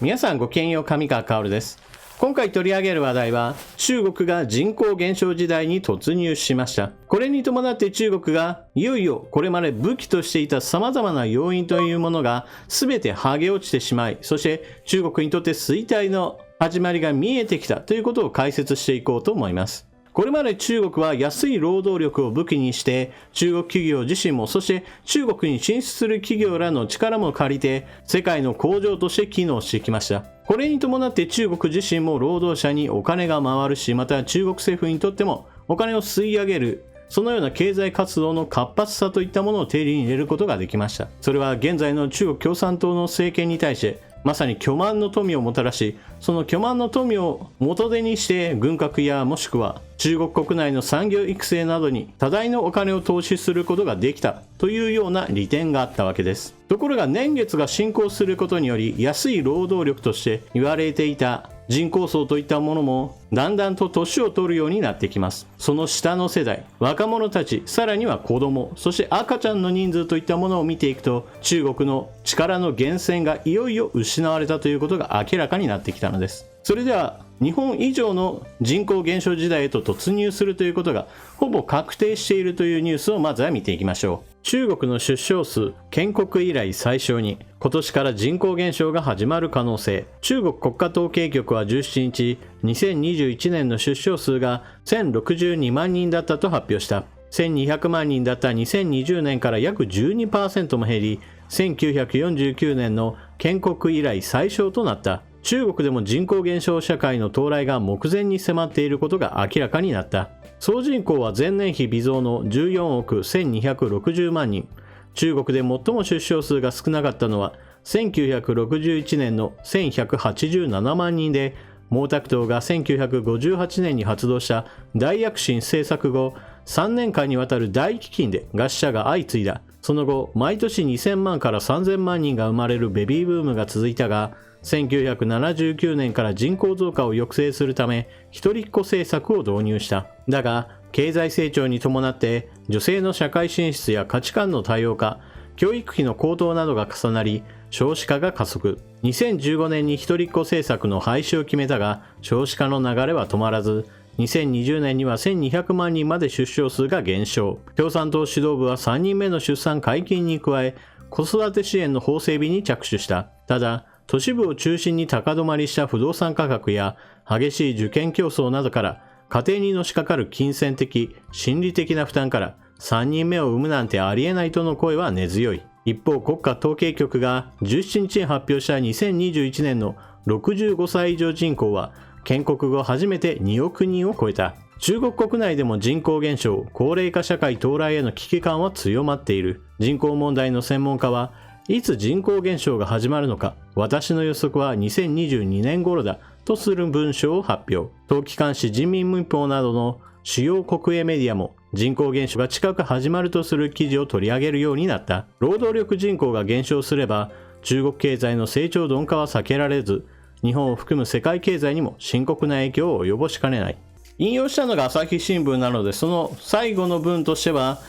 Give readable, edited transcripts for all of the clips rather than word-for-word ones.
皆さんごきげんよう、上川薫です。今回取り上げる話題は、中国が人口減少時代に突入しました。これに伴って中国がいよいよこれまで武器としていた様々な要因というものが全て剥げ落ちてしまい、そして中国にとって衰退の始まりが見えてきたということを解説していこうと思います。これまで中国は安い労働力を武器にして中国企業自身もそして中国に進出する企業らの力も借りて世界の工場として機能してきました。これに伴って中国自身も労働者にお金が回るし、また中国政府にとってもお金を吸い上げる、そのような経済活動の活発さといったものを手に入れることができました。それは現在の中国共産党の政権に対してまさに巨万の富をもたらし、その巨万の富を元手にして軍拡やもしくは中国国内の産業育成などに多大のお金を投資することができたというような利点があったわけです。ところが年月が進行することにより安い労働力として言われていた人口層といったものもだんだんと年を取るようになってきます。その下の世代、若者たち、さらには子供、そして赤ちゃんの人数といったものを見ていくと、中国の力の源泉がいよいよ失われたということが明らかになってきたのです。それでは日本以上の人口減少時代へと突入するということがほぼ確定しているというニュースをまずは見ていきましょう。中国の出生数建国以来最小に、今年から人口減少が始まる可能性。中国国家統計局は17日、2021年の出生数が1062万人だったと発表した。1200万人だった2020年から約 12% も減り、1949年の建国以来最小となった。中国でも人口減少社会の到来が目前に迫っていることが明らかになった。総人口は前年比微増の14億1260万人。中国で最も出生数が少なかったのは1961年の1187万人で、毛沢東が1958年に発動した大躍進政策後、3年間にわたる大飢饉で餓死者が相次いだ。その後、毎年2000万から3000万人が生まれるベビーブームが続いたが、1979年から人口増加を抑制するため一人っ子政策を導入した。だが経済成長に伴って女性の社会進出や価値観の多様化、教育費の高騰などが重なり少子化が加速。2015年に一人っ子政策の廃止を決めたが、少子化の流れは止まらず、2020年には1200万人まで出生数が減少。共産党指導部は3人目の出産解禁に加え子育て支援の法整備に着手した。ただ都市部を中心に高止まりした不動産価格や激しい受験競争などから家庭にのしかかる金銭的、心理的な負担から3人目を産むなんてありえないとの声は根強い。一方、国家統計局が17日に発表した2021年の65歳以上人口は建国後初めて2億人を超えた。中国国内でも人口減少、高齢化社会到来への危機感は強まっている。人口問題の専門家はいつ人口減少が始まるのか、私の予測は2022年頃だとする文章を発表。党機関紙人民日報などの主要国営メディアも人口減少が近く始まるとする記事を取り上げるようになった。労働力人口が減少すれば中国経済の成長鈍化は避けられず、日本を含む世界経済にも深刻な影響を及ぼしかねない。引用したのが朝日新聞なので、その最後の文としては、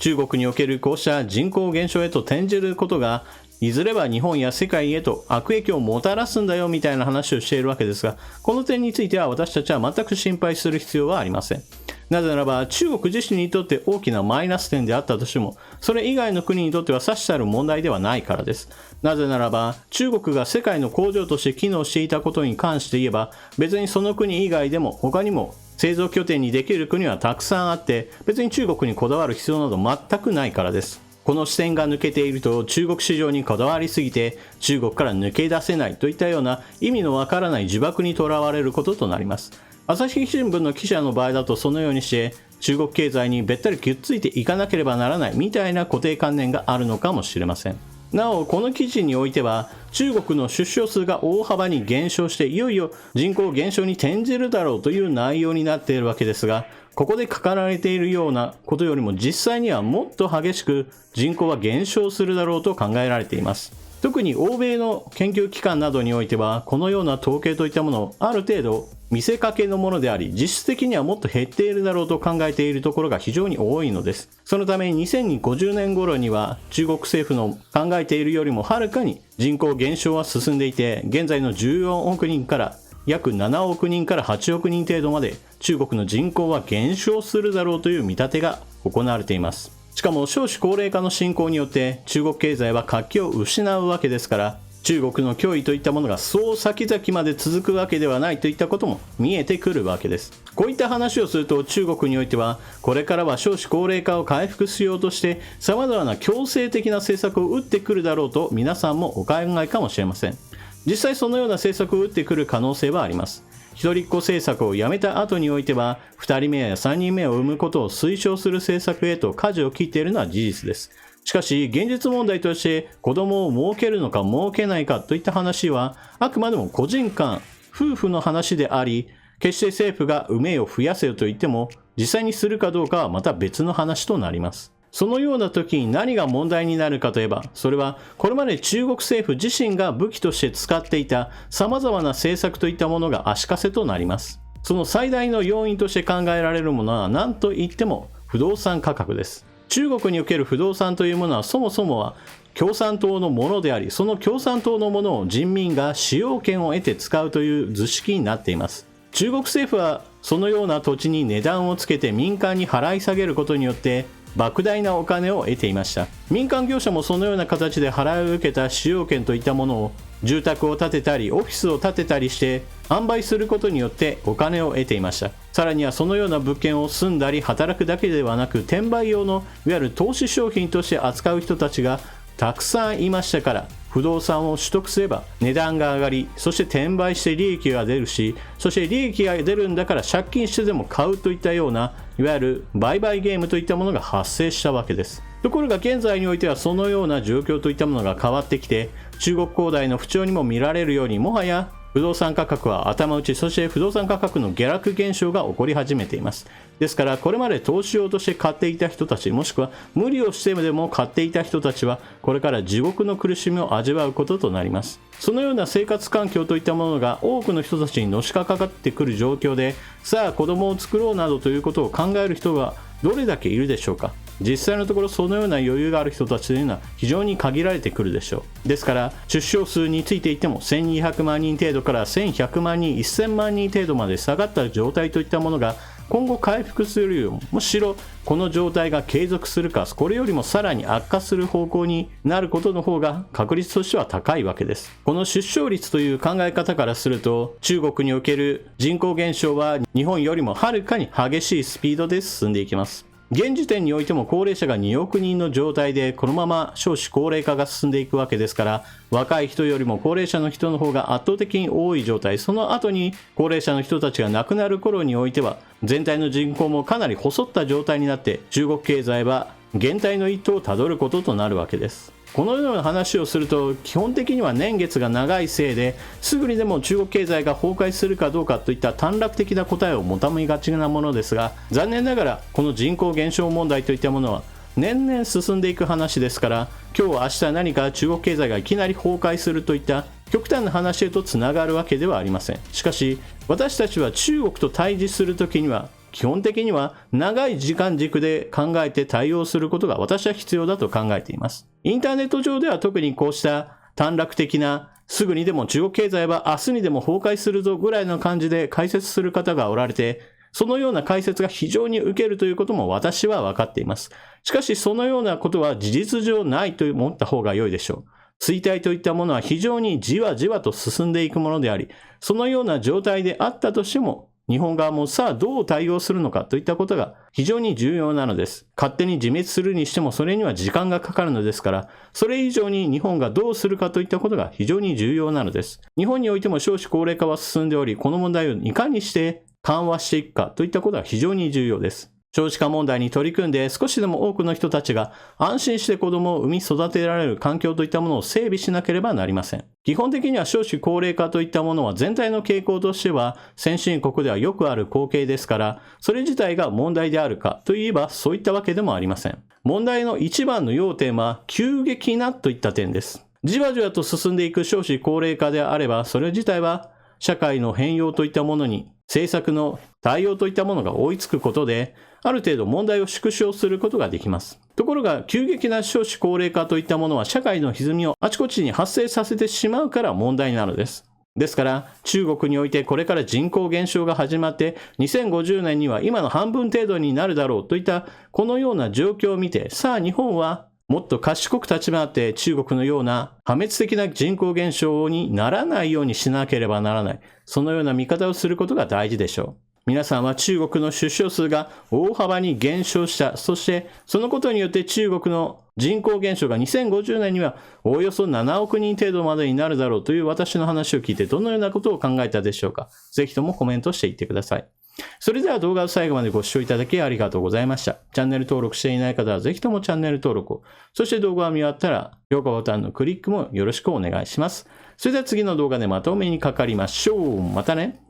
中国におけるこうした人口減少へと転じることがいずれは日本や世界へと悪影響をもたらすんだよみたいな話をしているわけですが、この点については私たちは全く心配する必要はありません。なぜならば中国自身にとって大きなマイナス点であったとしても、それ以外の国にとっては差し障る問題ではないからです。なぜならば中国が世界の工場として機能していたことに関して言えば、別にその国以外でも他にも製造拠点にできる国はたくさんあって、別に中国にこだわる必要など全くないからです。この視点が抜けていると中国市場にこだわりすぎて中国から抜け出せないといったような意味のわからない呪縛にとらわれることとなります。朝日新聞の記者の場合だとそのようにして中国経済にべったりくっついていかなければならないみたいな固定観念があるのかもしれません。なおこの記事においては中国の出生数が大幅に減少していよいよ人口減少に転じるだろうという内容になっているわけですが、ここで書かれているようなことよりも実際にはもっと激しく人口は減少するだろうと考えられています。特に欧米の研究機関などにおいてはこのような統計といったものをある程度見せかけのものであり、実質的にはもっと減っているだろうと考えているところが非常に多いのです。そのため2050年頃には中国政府の考えているよりもはるかに人口減少は進んでいて、現在の14億人から約7億人から8億人程度まで中国の人口は減少するだろうという見立てが行われています。しかも少子高齢化の進行によって中国経済は活気を失うわけですから、中国の脅威といったものがそう先々まで続くわけではないといったことも見えてくるわけです。こういった話をすると、中国においてはこれからは少子高齢化を回復しようとして様々な強制的な政策を打ってくるだろうと皆さんもお考えかもしれません。実際そのような政策を打ってくる可能性はあります。一人っ子政策をやめた後においては、2人目や3人目を産むことを推奨する政策へと舵を切っているのは事実です。しかし現実問題として子供を設けるのか設けないかといった話はあくまでも個人間、夫婦の話であり、決して政府が産めよ増やせよと言っても実際にするかどうかはまた別の話となります。そのような時に何が問題になるかといえば、それはこれまで中国政府自身が武器として使っていた様々な政策といったものが足かせとなります。その最大の要因として考えられるものは何と言っても不動産価格です。中国における不動産というものはそもそもは共産党のものであり、その共産党のものを人民が使用権を得て使うという図式になっています。中国政府はそのような土地に値段をつけて民間に払い下げることによって莫大なお金を得ていました。民間業者もそのような形で払いを受けた使用権といったものを住宅を建てたりオフィスを建てたりして販売することによってお金を得ていました。さらにはそのような物件を住んだり働くだけではなく、転売用のいわゆる投資商品として扱う人たちがたくさんいましたから、不動産を取得すれば値段が上がり、そして転売して利益が出るし、そして利益が出るんだから借金してでも買うといったような、いわゆる売買ゲームといったものが発生したわけです。ところが現在においてはそのような状況といったものが変わってきて、中国恒大の不調にも見られるように、もはや不動産価格は頭打ち、そして不動産価格の下落現象が起こり始めています。ですからこれまで投資用として買っていた人たち、もしくは無理をしてでも買っていた人たちはこれから地獄の苦しみを味わうこととなります。そのような生活環境といったものが多くの人たちにのしかかってくる状況で、さあ子供を作ろうなどということを考える人がどれだけいるでしょうか。実際のところそのような余裕がある人たちというのは非常に限られてくるでしょう。ですから出生数についていっても1200万人程度から1100万人1000万人程度まで下がった状態といったものが今後回復するよりも、むしろこの状態が継続するか、これよりもさらに悪化する方向になることの方が確率としては高いわけです。この出生率という考え方からすると、中国における人口減少は日本よりもはるかに激しいスピードで進んでいきます。現時点においても高齢者が2億人の状態でこのまま少子高齢化が進んでいくわけですから、若い人よりも高齢者の人の方が圧倒的に多い状態、その後に高齢者の人たちが亡くなる頃においては全体の人口もかなり細った状態になって中国経済は減退の一途をたどることとなるわけです。このような話をすると基本的には年月が長いせいですぐにでも中国経済が崩壊するかどうかといった短絡的な答えを求めがちなものですが、残念ながらこの人口減少問題といったものは年々進んでいく話ですから、今日明日何か中国経済がいきなり崩壊するといった極端な話へとつながるわけではありません。しかし私たちは中国と対峙するときには基本的には長い時間軸で考えて対応することが私は必要だと考えています。インターネット上では特にこうした短絡的なすぐにでも中国経済は明日にでも崩壊するぞぐらいの感じで解説する方がおられて、そのような解説が非常に受けるということも私は分かっています。しかしそのようなことは事実上ないと思った方が良いでしょう。衰退といったものは非常にじわじわと進んでいくものであり、そのような状態であったとしても日本側もさあどう対応するのかといったことが非常に重要なのです。勝手に自滅するにしてもそれには時間がかかるのですから、それ以上に日本がどうするかといったことが非常に重要なのです。日本においても少子高齢化は進んでおり、この問題をいかにして緩和していくかといったことが非常に重要です。少子化問題に取り組んで少しでも多くの人たちが安心して子供を産み育てられる環境といったものを整備しなければなりません。基本的には少子高齢化といったものは全体の傾向としては先進国ではよくある光景ですから、それ自体が問題であるかといえばそういったわけでもありません。問題の一番の要点は急激なといった点です。じわじわと進んでいく少子高齢化であれば、それ自体は社会の変容といったものに政策の対応といったものが追いつくことで、ある程度問題を縮小することができます。ところが、急激な少子高齢化といったものは社会の歪みをあちこちに発生させてしまうから問題なのです。ですから、中国においてこれから人口減少が始まって、2050年には今の半分程度になるだろうといったこのような状況を見て、さあ日本はもっと賢く立ち回って中国のような破滅的な人口減少にならないようにしなければならない。そのような見方をすることが大事でしょう。皆さんは中国の出生数が大幅に減少した。そしてそのことによって中国の人口減少が2050年にはおよそ7億人程度までになるだろうという私の話を聞いてどのようなことを考えたでしょうか。ぜひともコメントしていってください。それでは動画を最後までご視聴いただきありがとうございました。チャンネル登録していない方はぜひともチャンネル登録を。そして動画が見終わったら評価ボタンのクリックもよろしくお願いします。それでは次の動画でまたお目にかかりましょう。またね。